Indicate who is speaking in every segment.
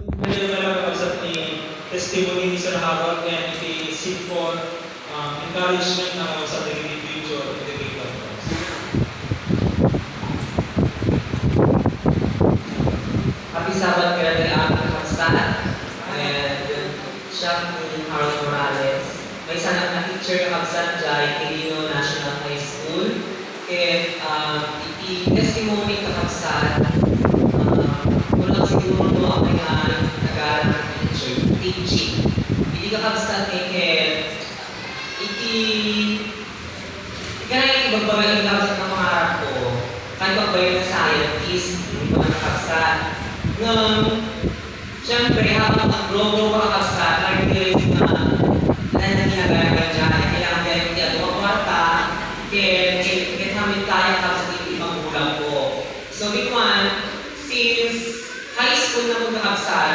Speaker 1: Medyo talaga sa ni testimony sa nahabag and iti seek for encouragement na sa daily future of the kingdom of Christ.
Speaker 2: Happy Sabbath kaya ng aking kapsan. And siya ni Harold Morales. May sanang na teacher na kapsan dyan, Quirino National High School. And i-testimony ka kapsan. Kulang siguro mo ang mga nag-aaral ng teaching. Hindi ka kapsan kaya kaya ibagbagal yung kapsan ng mga harap ko. Kahit pagbayo na scientist, hindi ko nakakapsan. Siyempre, habang mag-grow ka kapsan, nag-realize na ginagaya dyan. Kailangan kaya hindi ako magkwarta, kaya namin kaya kapsan yung ibang gulang ko. So, Bikwan, since high school na magkakapsan,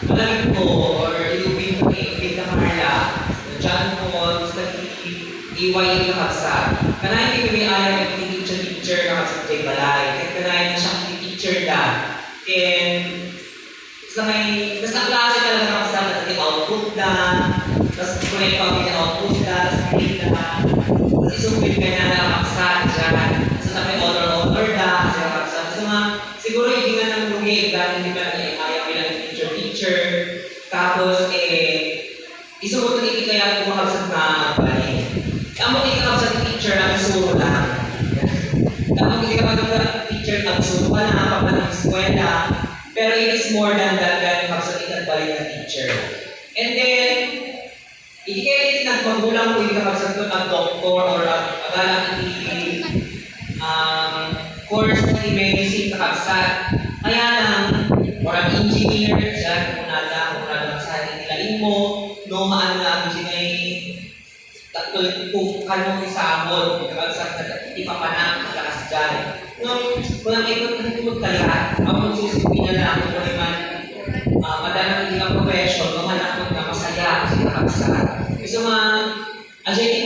Speaker 2: malamig ko, or ilubin ko kay Carla, dyan ko, gusto EYE kakapsan. Kanahin ko yung ayaw ng teacher kakapsan kay Balay. Kanahin na siyang teacher na. And basta klase talaga kakapsan na output na, tapos connect pa yung output na, tapos grade na, tapos isubit ka na kakapsan dyan. So tapos order na, kasi kakapsan. So siguro hindi nga nang lugi, dahil hindi pa ayaw bilang teacher. Tapos isubot na ikikaya ko kakapsan na balik. Ang mga ikakapsan ng teacher, ang suro lang. Ang mga ikakapsan ng teacher, ang suro ka na, kapag ng eskwela. Pero it is more than that, kaya ikakapsan ikakbalik ng teacher. And then, hindi kaya nagpagulang ko ikakapsan ko ang doctor or agalang course ng medicine kakapsan. Kaya lang, or ang engineer, siya, kung nada sa nila mo, no maano na ang engineering, kung kanong isa amon, sa ipapanak sa lakas dyan. Kung ang ikot kaya, ang magsusipin na lang kung naman madalang hindi ang profession, mahanap mo na masaya sa kakapsan. So, ajay